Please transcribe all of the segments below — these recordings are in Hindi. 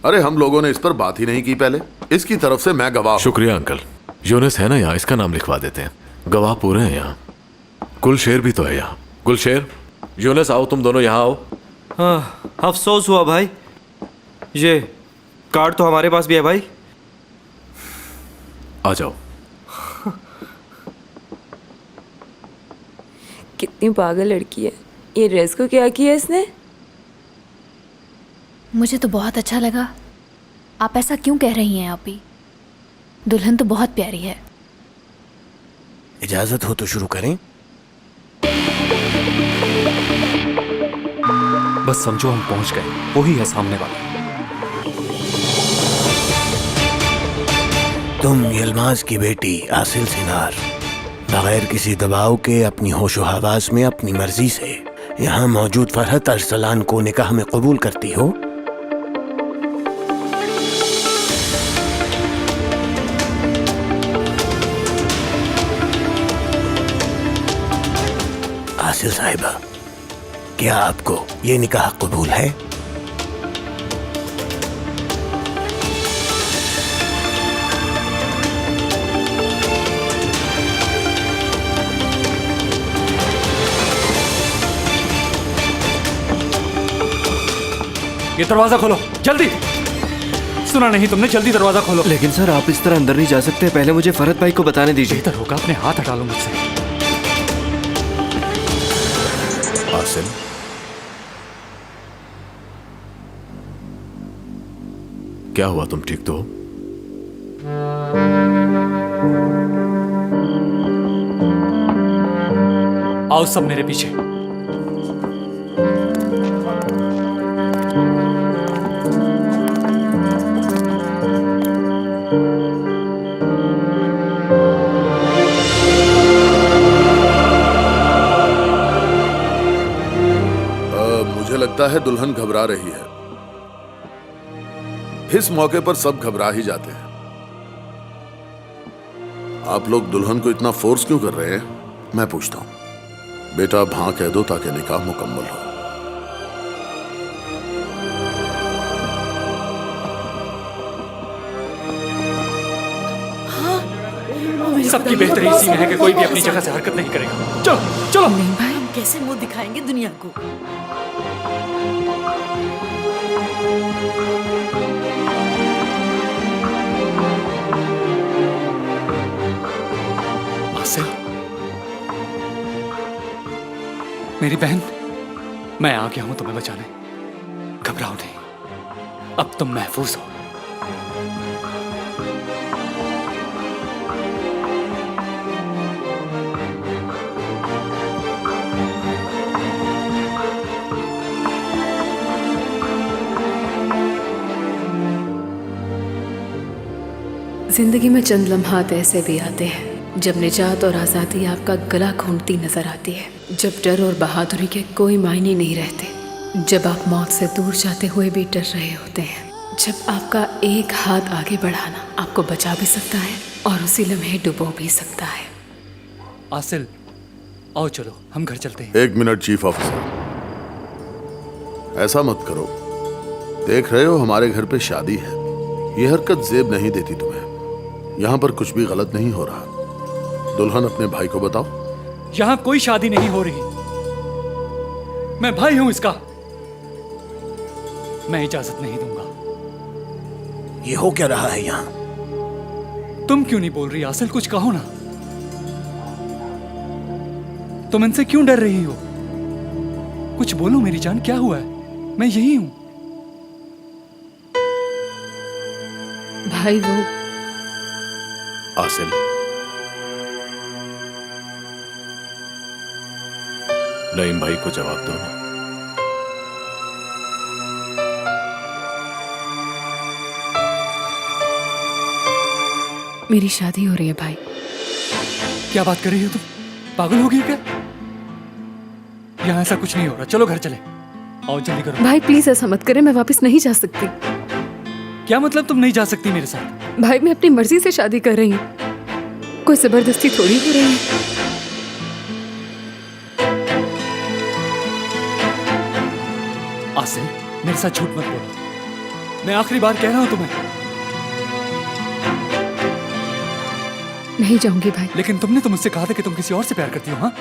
अरे हम लोगों ने इस पर बात ही नहीं की पहले। इसकी तरफ से मैं गवाह हूं। शुक्रिया अंकल। यूनुस है ना यहाँ, इसका नाम लिखवा देते हैं। गवाह पूरे हैं यहाँ। गुलशेर भी तो है यहाँ। गुलशेर, यूनुस आओ, तुम दोनों यहाँ आओ। हाँ, अफसोस हुआ भाई। ये कार्ड तो हमारे पास भी है भाई। आ जाओ। कितनी पागल लड़की है। ये ड्रेस को क्या किया इसने? मुझे तो बहुत अच्छा लगा। आप ऐसा क्यों कह रही हैं आपी? दुल्हन तो बहुत प्यारी है। इजाजत हो तो शुरू करें। बस समझो हम पहुंच गए, वही है सामने वाला। तुम यलमाज की बेटी आसिल सिनार बगैर किसी दबाव के अपनी होशो हवास में अपनी मर्जी से यहाँ मौजूद फरहत अरसलान को निकाह में कबूल करती हो। आसिल साहिबा, क्या आपको ये निकाह कबूल है? ये दरवाजा खोलो जल्दी। सुना नहीं तुमने? जल्दी दरवाजा खोलो। लेकिन सर, आप इस तरह अंदर नहीं जा सकते। पहले मुझे फरहत भाई को बताने दीजिए। बेहतर होगा अपने हाथ हटा लो मुझसे। आसिल, क्या हुआ? तुम ठीक तो हो? आओ सब मेरे पीछे। मुझे लगता है दुल्हन घबरा रही है। इस मौके पर सब घबरा ही जाते हैं। आप लोग दुल्हन को इतना फोर्स क्यों कर रहे हैं? मैं पूछता हूं। बेटा अब हाँ कह दो ताकि निकाह मुकम्मल हो। सबकी बेहतरी इसी में है कि कोई भी अपनी जगह से हरकत नहीं करेगा। चलो चलो। नहीं भाई, हम कैसे मुंह दिखाएंगे दुनिया को? आसिल, मेरी बहन, मैं आ गया हूं तुम्हें बचाने। घबराओ नहीं, अब तुम महफूज हो। जिंदगी में चंद लम्हात ऐसे भी आते हैं जब निजात और आज़ादी आपका गला घोंटती नजर आती है। जब डर और बहादुरी के कोई मायने नहीं रहते। जब आप मौत से दूर जाते हुए भी डर रहे होते हैं। जब आपका एक हाथ आगे बढ़ाना आपको बचा भी सकता है और उसी लम्हे डुबो भी सकता है। आसिल, आओ चलो हम घर चलते हैं। एक मिनट चीफ ऑफिसर, ऐसा मत करो। देख रहे हो हमारे घर पे शादी है। यह हरकत जेब नहीं देती तुम्हें। यहाँ पर कुछ भी गलत नहीं हो रहा। दुल्हन अपने भाई को बताओ। यहाँ कोई शादी नहीं हो रही। मैं भाई हूं इसका। मैं इजाजत नहीं दूंगा। ये हो क्या रहा है यहाँ? तुम क्यों नहीं बोल रही आसिल? कुछ कहो ना। तुम इनसे क्यों डर रही हो? कुछ बोलो मेरी जान, क्या हुआ है? मैं यही हूं। भाई वो आसिल, नईम भाई को जवाब दो ना। मेरी शादी हो रही है भाई। क्या बात कर रही हो तुम? पागल हो गई हो क्या? यहाँ ऐसा कुछ नहीं हो रहा। चलो घर चले। आओ जल्दी करो। भाई प्लीज ऐसा मत करें, मैं वापस नहीं जा सकती। क्या मतलब तुम नहीं जा सकती मेरे साथ? भाई मैं अपनी मर्जी से शादी कर रही हूँ, कोई जबरदस्ती थोड़ी हो रही है। आसिल, मेरे साथ झूठ मत बोलो। मैं आखिरी बार कह रहा हूं तुम्हें। नहीं जाऊंगी भाई। लेकिन तुमने तो मुझसे कहा था कि तुम किसी और से प्यार करती हो। हाँ,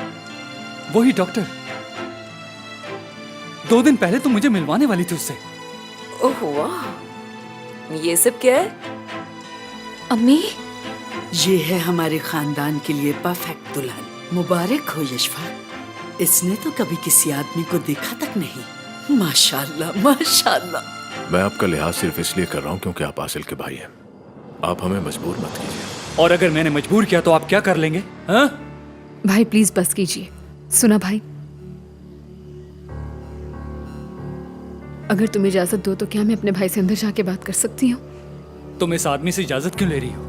वही डॉक्टर। 2 दिन पहले तुम मुझे मिलवाने वाली थी उससे। ओह वाह, ये सब क्या है? अम्मी, ये है हमारे खानदान के लिए परफेक्ट दुल्हन। मुबारक हो यशफाक। इसने तो कभी किसी आदमी को देखा तक नहीं। माशाल्लाह माशाल्लाह। मैं आपका लिहाज सिर्फ इसलिए कर रहा हूँ क्योंकि आप आसिल के भाई हैं। आप हमें मजबूर मत कीजिए। और अगर मैंने मजबूर किया तो आप क्या कर लेंगे? हाँ? भाई प्लीज बस कीजिए। सुना भाई, अगर तुम इजाजत दो तो क्या मैं अपने भाई से अंदर जाके बात कर सकती हूँ? तुम इस आदमी से इजाजत क्यों ले रही हो?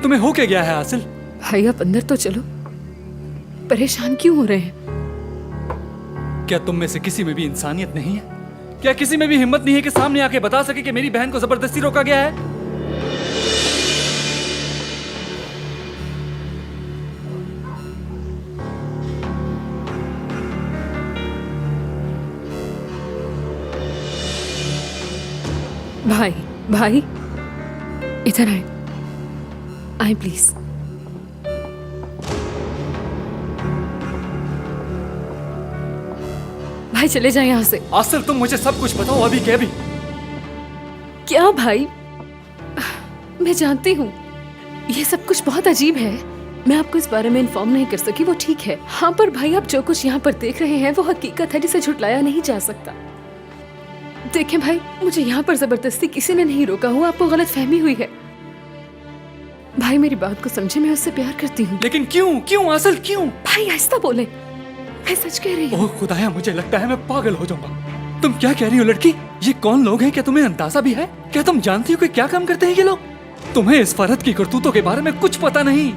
तुम्हें हो क्या गया है आसिल? भाई आप अंदर तो चलो। परेशान क्यों हो रहे हैं? क्या तुम में से किसी में भी इंसानियत नहीं है? क्या किसी में भी हिम्मत नहीं है कि सामने आके बता सके कि मेरी बहन को जबरदस्ती रोका गया है? भाई भाई इधर आए, आए प्लीज। भाई चले जाए यहाँ से। आसिल तुम मुझे सब कुछ बताओ अभी के अभी। क्या भाई? मैं जानती हूँ ये सब कुछ बहुत अजीब है। मैं आपको इस बारे में इन्फॉर्म नहीं कर सकी, वो ठीक है। हाँ पर भाई आप जो कुछ यहाँ पर देख रहे हैं वो हकीकत है जिसे झुटलाया नहीं जा सकता। देखें भाई, मुझे यहाँ पर जबरदस्ती किसी ने नहीं रोका हुआ, आपको गलत फहमी हुई है। भाई मेरी बात को समझे, मैं उससे प्यार करती हूँ। लेकिन क्यों क्यों आसिल क्यों? भाई आहिस्ता बोले, मैं सच कह रही हूँ। ओह खुदाया, मुझे लगता है मैं पागल हो जाऊंगा। तुम क्या कह रही हो लड़की? ये कौन लोग हैं? क्या तुम्हें अंदाजा भी है? क्या तुम जानती हो कि क्या काम करते हैं ये लोग? तुम्हें इस फरहत की करतूतों के बारे में कुछ पता नहीं।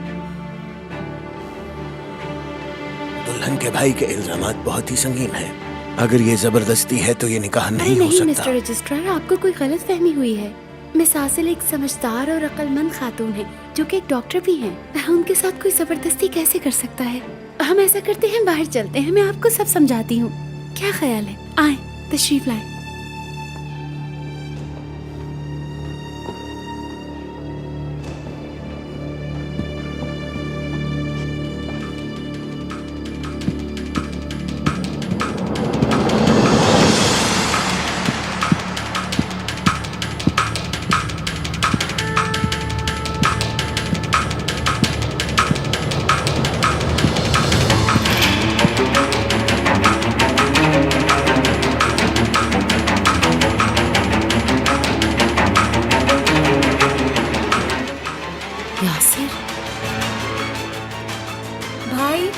दुल्हन के भाई के इल्जामात बहुत ही संगीन हैं। अगर ये जबरदस्ती है तो ये निकाह नहीं हो सकता। मिस्टर रजिस्ट्रार, आपको कोई गलत फहमी हुई है। मिस आसिल एक समझदार और अक्लमंद खातून है जो कि एक डॉक्टर भी हैं। उनके साथ कोई जबरदस्ती कैसे कर सकता है? हम ऐसा करते हैं, बाहर चलते हैं, मैं आपको सब समझाती हूँ। क्या ख्याल है? आए, तशरीफ लाए। यासिर, भाई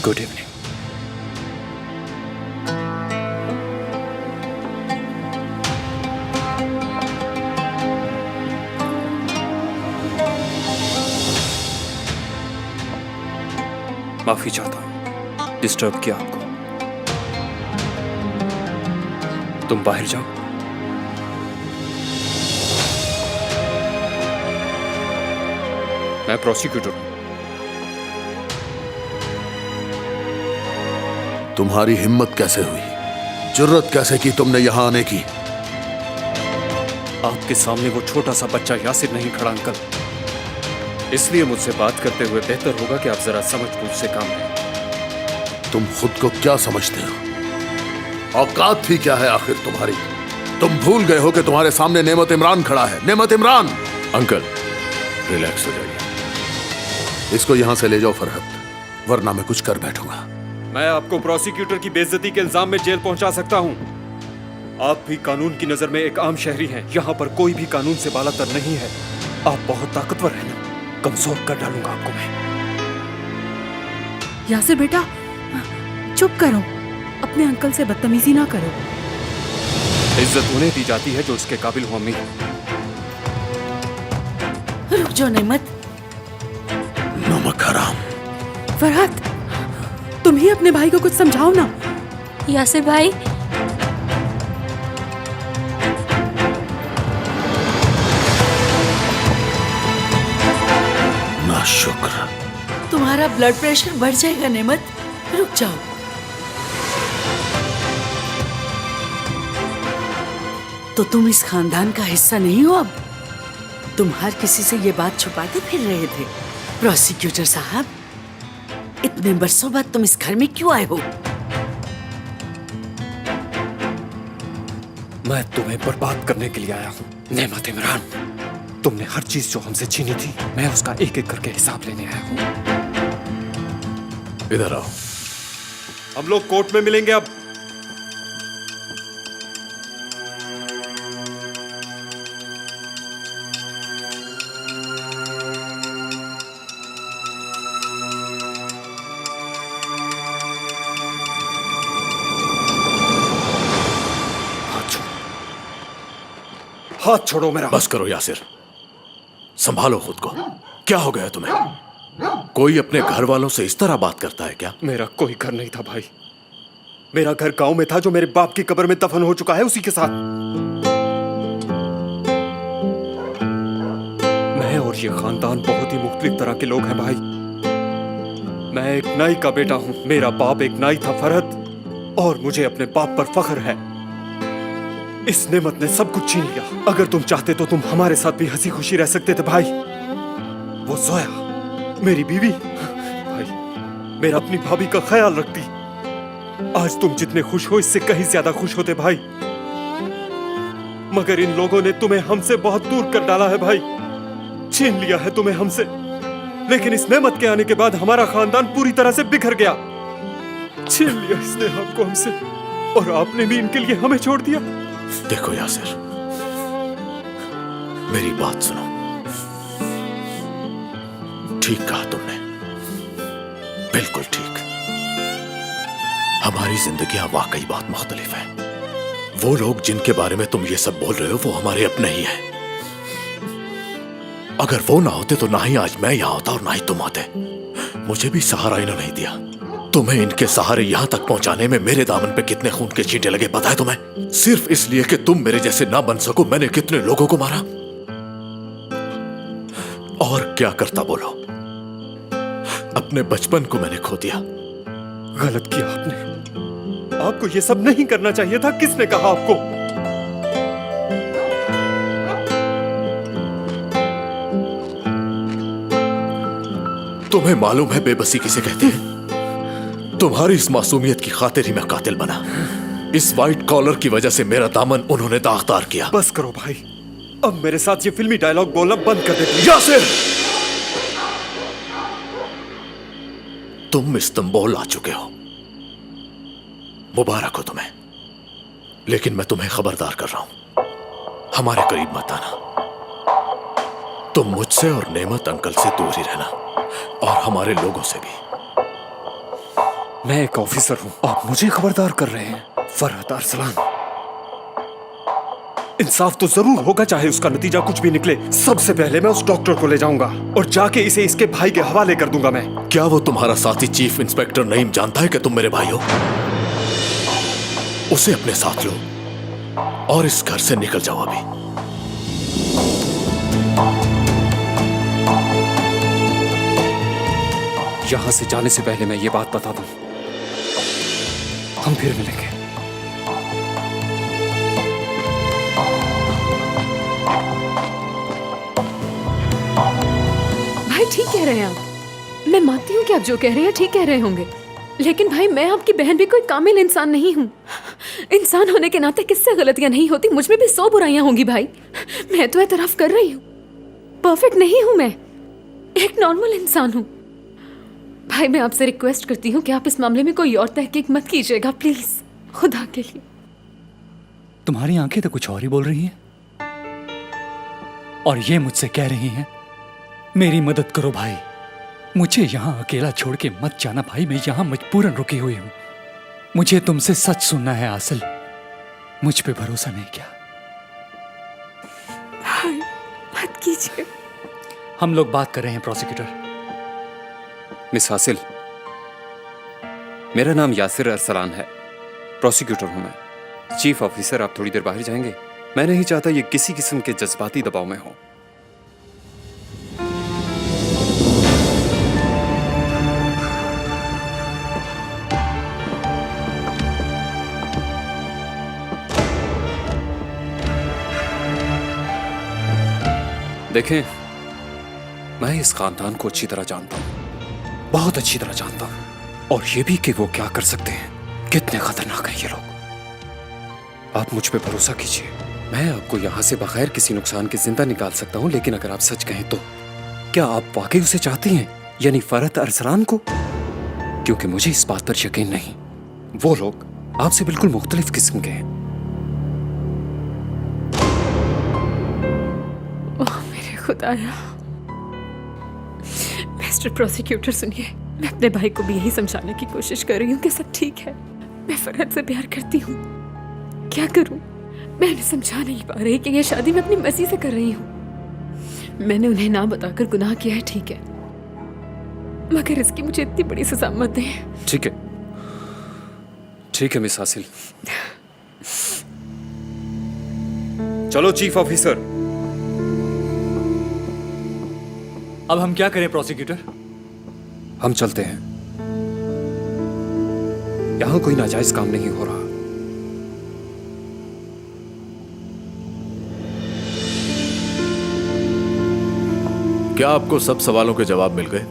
गुड इवनिंग। माफी चाहता हूं, डिस्टर्ब किया आपको। तुम बाहर जाओ। मैं प्रोसिक्यूटर हूं। तुम्हारी हिम्मत कैसे हुई? जुर्रत कैसे की तुमने यहाँ आने की? आपके सामने वो छोटा सा बच्चा यासिर नहीं खड़ा अंकल, इसलिए मुझसे बात करते हुए बेहतर होगा कि आप जरा समझ बूझ से काम लें। तुम खुद को क्या समझते हो? औकात थी क्या है आखिर तुम्हारी? तुम भूल गए हो कि तुम्हारे सामने नेमत इमरान खड़ा है। नेमत इमरान! अंकल रिलैक्स हो जाइए। इसको यहाँ से ले जाओ फरहत, वरना मैं कुछ कर बैठूंगा। मैं आपको प्रोसिक्यूटर की बेइज्जती के इल्जाम में जेल पहुंचा सकता हूं। आप भी कानून की नजर में एक आम शहरी हैं। यहाँ पर कोई भी कानून से बालातर नहीं है। आप बहुत ताकतवर हैं ना, कमजोर कर डालूंगा आपको मैं। यासिर बेटा चुप करो, अपने अंकल से बदतमीजी ना करो। इज्जत उन्हें दी जाती है जो उसके काबिल हो अम्मी। रुक जाओ नेमत। नमक हराम। फरहत, तुम ही अपने भाई को कुछ समझाओ ना। यासिर भाई, तुम्हारा ब्लड प्रेशर बढ़ जाएगा नेमत। रुक जाओ। तो तुम इस खानदान का हिस्सा नहीं हो अब? तुम हर किसी से ये बात छुपाते फिर रहे थे। प्रोसिक्यूटर साहब, इतने बरसों बाद तुम इस घर में क्यों आए हो? मैं तुम्हें बर्बाद करने के लिए आया हूँ नेमत इमरान। तुमने हर चीज जो हमसे छीनी थी, मैं उसका एक एक करके हिसाब लेने आया हूँ। इधर आओ। हम लोग कोर्ट में मिलेंगे अब। हाथ छोड़ो मेरा। बस करो यासिर, संभालो खुद को। क्या हो गया तुम्हें? कोई अपने घर वालों से इस तरह बात करता है क्या? मेरा कोई घर नहीं था भाई। मेरा घर गांव में था जो मेरे बाप की कब्र में दफन हो चुका है, उसी के साथ। मैं और ये खानदान बहुत ही मुख्तलिफ तरह के लोग हैं भाई। मैं एक नाई का बेटा हूं। मेरा बाप एक नाई था फरहत, और मुझे अपने बाप पर फख्र है। इस नेमत ने सब कुछ छीन लिया। अगर तुम चाहते तो तुम हमारे साथ भी हंसी खुशी रह सकते थे भाई। वो जोया मेरी बीवी भाई, मेरा अपनी भाभी का ख्याल रखती। आज तुम जितने खुश हो इससे कहीं ज्यादा खुश होते भाई। मगर इन लोगों ने तुम्हें हमसे बहुत दूर कर डाला है भाई। छीन लिया है तुम्हें हमसे। लेकिन इस नेमत के आने के बाद हमारा खानदान पूरी तरह से बिखर गया। छीन लिया इसने आपको हमसे, और आपने भी इनके लिए हमें छोड़ दिया। देखो यासिर, मेरी बात सुनो। ठीक कहा तुमने, बिल्कुल ठीक। हमारी जिंदगियां वाकई बहुत मुख्तलिफ हैं। वो लोग जिनके बारे में तुम ये सब बोल रहे हो वो हमारे अपने ही हैं। अगर वो ना होते तो ना ही आज मैं यहां होता और ना ही तुम होते। मुझे भी सहारा इन्होंने नहीं दिया। तुम्हें इनके सहारे यहां तक पहुंचाने में मेरे दामन पे कितने खून के छींटे लगे पता है तुम्हें? सिर्फ इसलिए कि तुम मेरे जैसे ना बन सको मैंने कितने लोगों को मारा। और क्या करता बोलो? अपने बचपन को मैंने खो दिया। गलत किया आपने। आपको ये सब नहीं करना चाहिए था। किसने कहा आपको? तुम्हें मालूम है बेबसी किसे कहते हैं? तुम्हारी इस मासूमियत की खातिर ही मैं कातिल बना। इस वाइट कॉलर की वजह से मेरा दामन उन्होंने दागदार किया। बस करो भाई, अब मेरे साथ ये फिल्मी डायलॉग बोलना बंद कर दे। यासिर, तुम इस्तांबुल आ चुके हो, मुबारक हो तुम्हें। लेकिन मैं तुम्हें खबरदार कर रहा हूं, हमारे करीब मत आना। तुम मुझसे और नेमत अंकल से दूर ही रहना, और हमारे लोगों से भी। मैं एक ऑफिसर हूं, आप मुझे खबरदार कर रहे हैं। फरहत अरसलान, इंसाफ तो जरूर होगा चाहे उसका नतीजा कुछ भी निकले। सबसे पहले मैं उस डॉक्टर को ले जाऊंगा और जाके इसे इसके भाई के हवाले कर दूंगा मैं। क्या वो तुम्हारा साथी चीफ इंस्पेक्टर नईम जानता है कि तुम मेरे भाई हो? उसे अपने साथ लो और इस घर से निकल जाओ अभी। यहां से जाने से पहले मैं ये बात बता दूं, हम फिर मिलेंगे। भाई ठीक कह रहे हैं आप। मैं मानती हूँ कि आप जो कह रहे हैं ठीक कह रहे होंगे, लेकिन भाई मैं आपकी बहन भी कोई कामिल इंसान नहीं हूँ। इंसान होने के नाते किससे गलतियां नहीं होती, मुझ में भी 100 बुराइयां होंगी भाई। मैं तो एतराफ कर रही हूँ, परफेक्ट नहीं हूँ मैं, एक नॉर्मल इंसान हूँ। भाई मैं आपसे रिक्वेस्ट करती हूँ कि आप इस मामले में कोई और तहकीक मत कीजिएगा प्लीज, खुदा के लिए। तुम्हारी आंखें तो कुछ और ही बोल रही हैं, और ये मुझसे कह रही हैं मेरी मदद करो भाई, मुझे यहां अकेला छोड़ के मत जाना भाई, मैं यहां मजबूरन रुकी हुई हूं। मुझे तुमसे सच सुनना है आसिल, मुझ पे भरोसा नहीं क्या? भाई मत कीजिए। हम लोग बात कर रहे हैं प्रोसिक्यूटर। मिस हासिल, मेरा नाम यासिर अरसलान है, प्रोसिक्यूटर हूं मैं। चीफ ऑफिसर, आप थोड़ी देर बाहर जाएंगे? मैं नहीं चाहता ये किसी किस्म के जज्बाती दबाव में हो। देखें, मैं इस खानदान को अच्छी तरह जानता हूं, बहुत अच्छी तरह जानता हूं, और ये भी कि वो क्या कर सकते हैं, कितने खतरनाक हैं ये लोग। आप मुझ पे भरोसा कीजिए, मैं आपको यहां से बगैर किसी नुकसान के जिंदा निकाल सकता हूं, लेकिन अगर आप सच कहें तो क्या आप वाकई उसे चाहती हैं, यानी फरहत अरसलान को? क्योंकि मुझे इस बात पर यकीन नहीं, वो लोग आपसे बिल्कुल मुख्तलिफ किस्म के हैं। ओह मेरे खुदाया। मिस्टर प्रोसिक्यूटर सुनिए, मैं अपने भाई को भी यही समझाने की कोशिश कर रही हूँ कि सब ठीक है। मैं फरहत से प्यार करती हूँ, क्या करूँ? मैं उन्हें समझा नहीं पा रही कि ये शादी मैं अपनी मर्जी से कर रही हूँ। मैंने उन्हें ना बताकर गुनाह किया है, ठीक है, मगर इसकी मुझे इतनी बड़ी सजा मत दें। ठीक है, ठीक है मिस हासिल। चलो चीफ ऑफिसर। अब हम क्या करें प्रोसिक्यूटर? हम चलते हैं, यहां कोई नाजायज काम नहीं हो रहा। क्या आपको सब सवालों के जवाब मिल गए?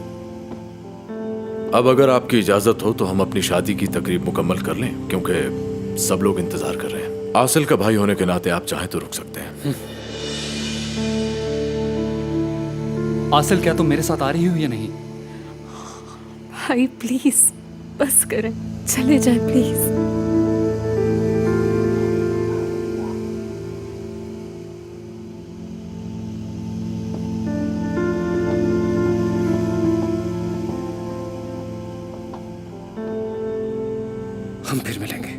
अब अगर आपकी इजाजत हो तो हम अपनी शादी की तकरीब मुकम्मल कर लें, क्योंकि सब लोग इंतजार कर रहे हैं। आसिल का भाई होने के नाते आप चाहें तो रुक सकते हैं। आसिल, क्या तुम मेरे साथ आ रही हो या नहीं? भाई प्लीज बस करें, चले जाएं प्लीज। हम फिर मिलेंगे।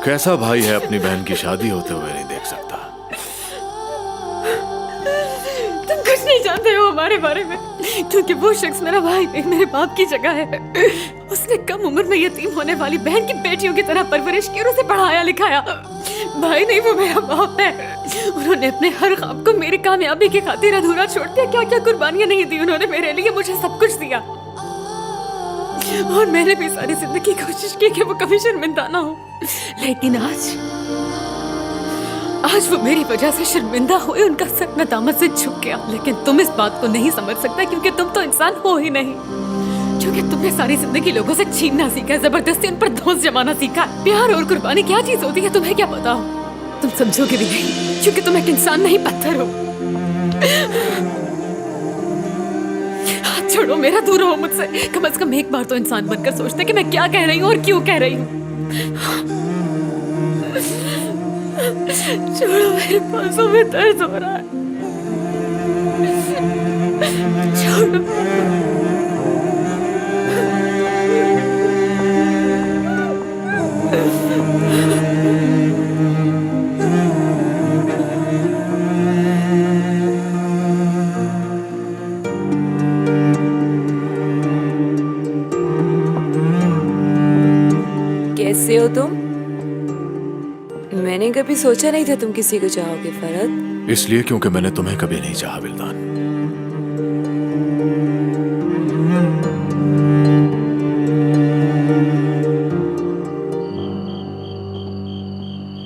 कैसा भाई है अपनी बहन की शादी होते हुए नहीं देख सकता? तुम कुछ नहीं जानते हो हमारे बारे में, क्योंकि वो शख्स मेरा भाई नहीं, मेरे बाप की जगह है। उसने कम उम्र में यतीम होने वाली बहन की बेटियों की तरह परवरिश की और उसे पढ़ाया लिखाया। भाई नहीं, वो मेरा बाप है। उन्होंने अपने हर ख्वाब को मेरी कामयाबी की खातिर अधूरा छोड़ दिया। क्या क्या कुर्बानियां नहीं दी उन्होंने मेरे लिए, मुझे सब कुछ दिया। और मैंने भी सारी जिंदगी कोशिश की कि वो कभी शर्मिंदा ना हो, लेकिन आज वो मेरी वजह से शर्मिंदा हुए, उनका सर नदामत से झुक गया। लेकिन तुम इस बात को नहीं समझ सकता, क्योंकि तुम तो इंसान हो ही नहीं। क्योंकि तुमने सारी जिंदगी लोगों से छीनना सीखा, जबरदस्ती उन पर धौंस जमाना सीखा। प्यार और कुर्बानी क्या चीज होती है तुम्हें क्या पता हो? तुम समझोगे भी नहीं, क्योंकि तुम एक इंसान नहीं, पत्थर हो। हाथ छोड़ो मेरा, दूर हो मुझसे। कम से कम एक बार तो इंसान बनकर सोचते कि मैं क्या कह रही हूँ और क्यों कह रही हूँ। छोड़ो, मेरे पासों में दर्द हो रहा है। छोड़ो। कैसे हो तुम? मैंने कभी सोचा नहीं था तुम किसी को चाहोगे फरहत। इसलिए क्योंकि मैंने तुम्हें कभी नहीं चाहा विल्दान।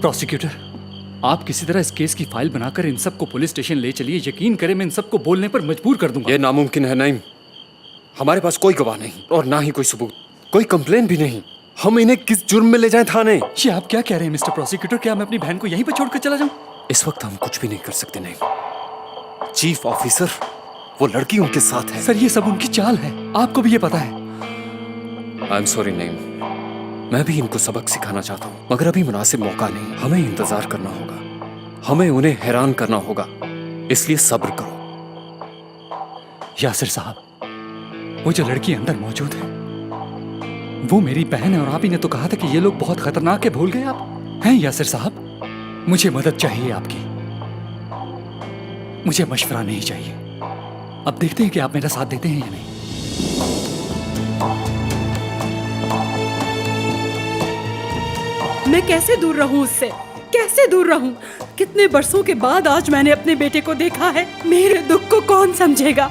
प्रोसिक्यूटर, आप किसी तरह इस केस की फाइल बनाकर इन सबको पुलिस स्टेशन ले चलिए। यकीन करें, मैं इन सबको बोलने पर मजबूर कर दूंगा। यह नामुमकिन है नईम। हमारे पास कोई गवाह नहीं और ना ही कोई सबूत, कोई कंप्लेन भी नहीं। हम इन्हें किस जुर्म में ले जाएं थाने? ये आप क्या कह रहे हैं मिस्टर प्रोसिक्यूटर? क्या मैं अपनी बहन को यहीं पर छोड़कर चला जाऊं? इस वक्त हम कुछ भी नहीं कर सकते नहीं। चीफ ऑफिसर, वो लड़की उनके साथ है। सर, ये सब उनकी चाल है, आपको भी ये पता है। आई एम सॉरी नईम, मैं भी इनको सबक सिखाना चाहता हूँ, मगर अभी मुनासिब मौका नहीं। हमें इंतजार करना होगा, हमें उन्हें हैरान करना होगा, इसलिए सब्र करो। यासिर साहब, वो जो लड़की अंदर मौजूद है वो मेरी बहन है, और आप ही ने तो कहा था कि ये लोग बहुत खतरनाक है। भूल गए आप? हैं यासिर साहब, मुझे मदद चाहिए आपकी, मुझे मशवरा नहीं चाहिए। अब देखते हैं कि आप मेरा साथ देते हैं या नहीं। मैं कैसे दूर रहूं उससे, कैसे दूर रहूं? कितने बरसों के बाद आज मैंने अपने बेटे को देखा है। मेरे दुख को कौन समझेगा?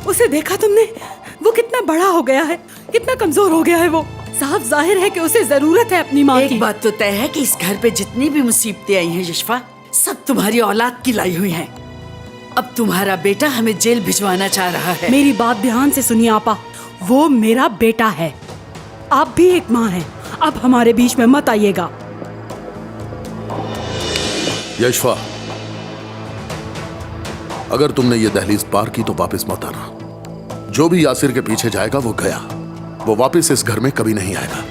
उसे देखा तुमने? वो कितना बड़ा हो गया है, कितना कमजोर हो गया है वो। साफ जाहिर है कि उसे जरूरत है अपनी माँ की। एक बात तो तय है कि इस घर पे जितनी भी मुसीबतें आई हैं यशफा, सब तुम्हारी औलाद की लाई हुई हैं। अब तुम्हारा बेटा हमें जेल भिजवाना चाह रहा है। मेरी बात ध्यान से सुनिए आपा, वो मेरा बेटा है। आप भी एक माँ हैं, अब हमारे बीच में मत आइएगा। यशफा, अगर तुमने ये दहलीज पार की तो वापस मत आना। जो भी यासिर के पीछे जाएगा वो गया, वो वापस इस घर में कभी नहीं आएगा।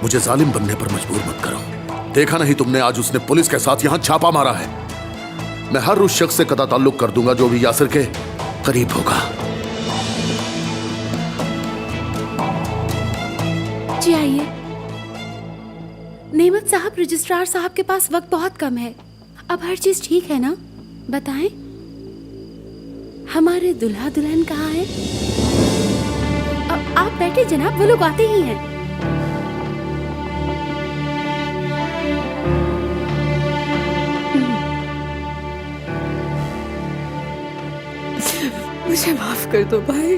मुझे जालिम बनने पर मजबूर मत करो। देखा नहीं तुमने, आज उसने पुलिस के साथ यहां छापा मारा है। मैं हर उस शख्स से कदा ताल्लुक कर दूंगा जो भी यासिर के करीब होगा। जी आइए। नेमत साहब, रजिस्ट्रार साहब के पास वक्त बहुत कम है। अब हर चीज ठीक है ना? बताएं, हमारे दुल्हा दुल्हन कहाँ हैं? आप बैठे जनाब, वो लोग आते ही हैं। मुझे माफ कर दो भाई।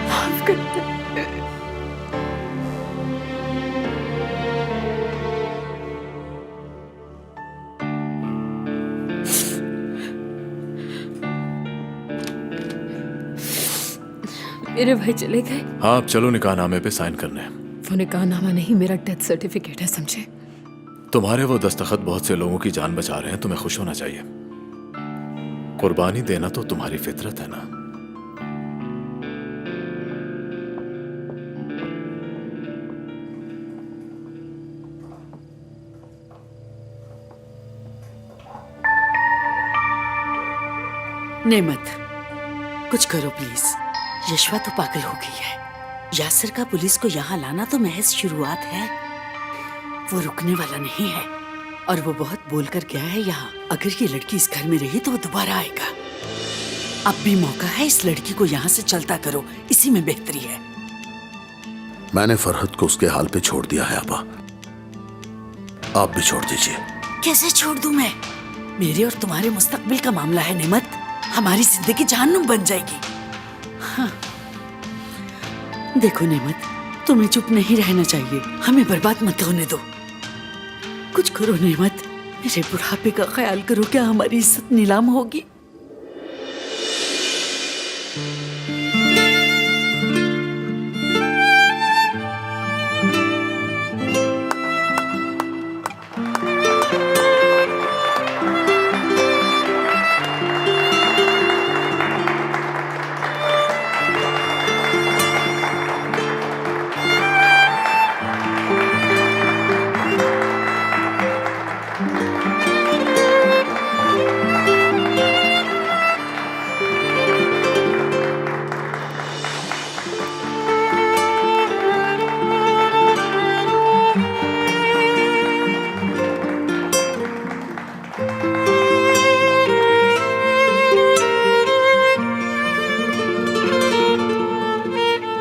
माफ कर दो। मेरे भाई चले गए। हाँ, आप चलो निकाहनामे पे साइन करने। वो निकाहनामा नहीं, मेरा डेथ सर्टिफिकेट है, समझे? तुम्हारे वो दस्तखत बहुत से लोगों की जान बचा रहे हैं, तुम्हें खुश होना चाहिए। कुर्बानी देना तो तुम्हारी फितरत है ना। नेमत, कुछ करो प्लीज। यशवा तो पागल हो गई है। यासिर का पुलिस को यहाँ लाना तो महज शुरुआत है, वो रुकने वाला नहीं है। और वो बहुत बोल कर गया है यहाँ। अगर ये लड़की इस घर में रही तो वो दोबारा आएगा। अब भी मौका है, इस लड़की को यहाँ से चलता करो, इसी में बेहतरी है। मैंने फरहत को उसके हाल पे छोड़ दिया है आपा, आप भी छोड़ दीजिए। कैसे छोड़ दूं मैं? मेरे और तुम्हारे मुस्तकबिल का मामला है नेमत। हमारी जिंदगी जहन्नुम बन जाएगी। हाँ। देखो नेमत, तुम्हें चुप नहीं रहना चाहिए, हमें बर्बाद मत होने दो। कुछ करो नेमत, मेरे बुढ़ापे का ख्याल करो। क्या हमारी इज्जत नीलाम होगी?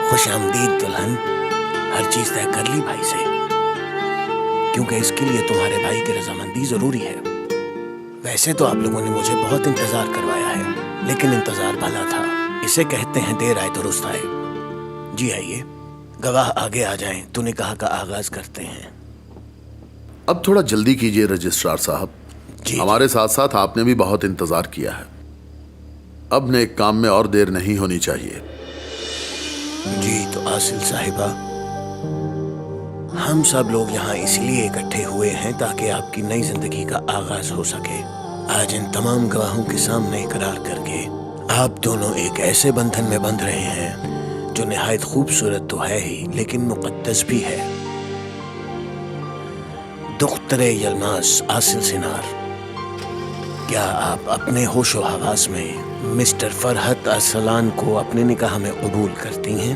खुशामदीद दुल्हन, हर चीज तय कर ली भाई से, क्योंकि इसके लिए तुम्हारे भाई की रजामंदी जरूरी है। वैसे तो आप लोगों ने मुझे बहुत इंतजार करवाया है, लेकिन इंतजार भला था। इसे कहते हैं देर आए दुरुस्त आए। जी आइए, गवाह आगे आ जाएं तो निकाह का आगाज करते हैं। अब थोड़ा जल्दी कीजिए रजिस्ट्रार साहब, हमारे साथ साथ आपने भी बहुत इंतजार किया है। अब नेक काम में और देर नहीं होनी चाहिए। जी तो आसिल साहिबा, हम सब लोग यहाँ इसलिए इकट्ठे हुए हैं ताकि आपकी नई जिंदगी का आगाज हो सके। आज इन तमाम गवाहों के सामने इकरार करके आप दोनों एक ऐसे बंधन में बंध रहे हैं जो निहायत खूबसूरत तो है ही, लेकिन मुक़द्दस भी है। दुख्तरे यलमास आसिल सिनार, क्या आप अपने होशो हवास में मिस्टर फरहत अरसलान को अपने निकाह में कबूल करती हैं?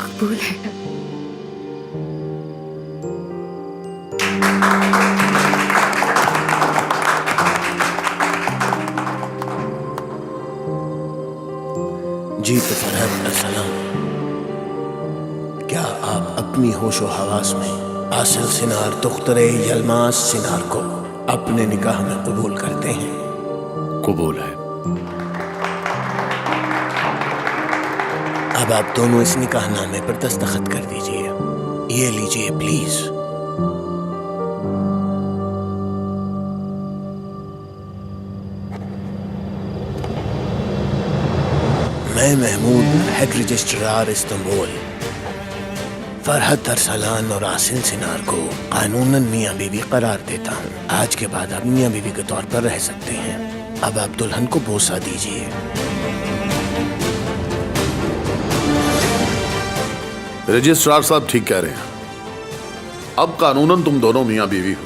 कबूल है। जी तो फरहत अरसलान, क्या आप अपने अपनी होशो हवास में आसिल सिनार दुख्तरे यलमास सिनार को अपने निकाह में कबूल करते हैं। कबूल है। अब आप दोनों इस निकाहनामे पर दस्तखत कर दीजिए। ये लीजिए प्लीज। मैं Mahmood, head registrar Istanbul, Farhat Arsalan और आसिल सिनार को कानूनन मियाँ बीवी करार देता हूँ। आज के बाद आप मियाँ बीवी के तौर पर रह सकते हैं। अब आप दुल्हन को बोसा दीजिए। रजिस्ट्रार साहब ठीक कह रहे हैं। अब कानूनन तुम दोनों मियाँ बीवी हो,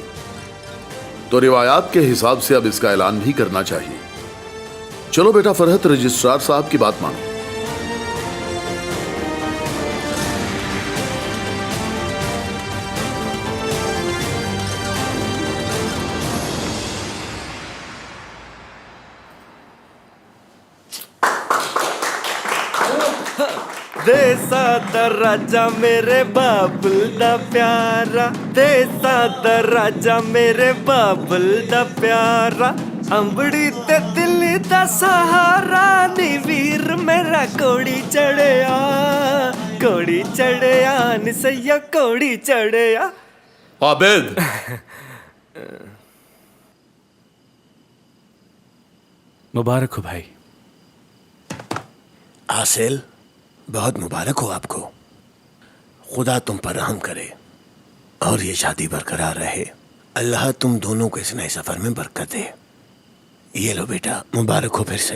तो रिवायात के हिसाब से अब इसका ऐलान भी करना चाहिए। चलो बेटा फरहत, रजिस्ट्रार साहब की बात मानो। देसा दराजा मेरे बाबुल दा प्यारा, देसा दराजा मेरे बाबुल दा प्यारा, अंबड़ी ते दिल्ली दा सहारा नी वीर मेरा कोड़ी चढ़िया, कोड़ी चढ़िया नी सैया कोड़ी चढ़िया। आबिद, मुबारक हो भाई। आसिल, बहुत मुबारक हो आपको। खुदा तुम पर रहम करे और ये शादी बरकरार रहे। अल्लाह तुम दोनों को इस नए सफर में बरकत दे। ये लो बेटा, मुबारक हो फिर से।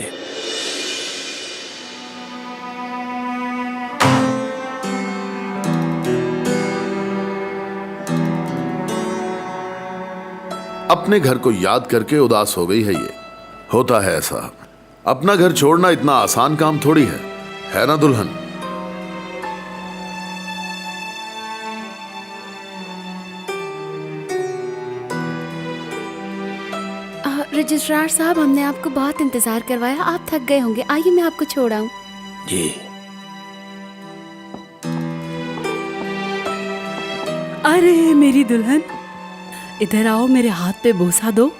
अपने घर को याद करके उदास हो गई है ये। होता है ऐसा। अपना घर छोड़ना इतना आसान काम थोड़ी है ना दुल्हन? रजिस्ट्रार साहब, हमने आपको बहुत इंतजार करवाया। आप थक गए होंगे, आइए मैं आपको छोड़ाऊं। जी। अरे मेरी दुल्हन, इधर आओ, मेरे हाथ पे बोसा दो।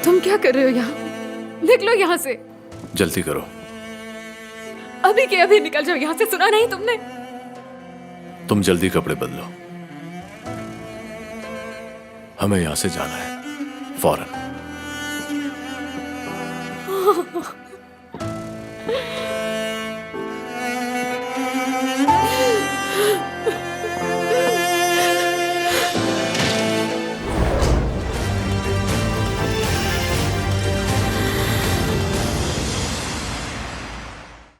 तुम क्या कर रहे हो यहाँ? निकलो यहाँ से। जल्दी करो। अभी के अभी निकल जाओ यहाँ से, सुना नहीं तुमने? तुम जल्दी कपड़े बदलो, हमें यहां से जाना है फौरन।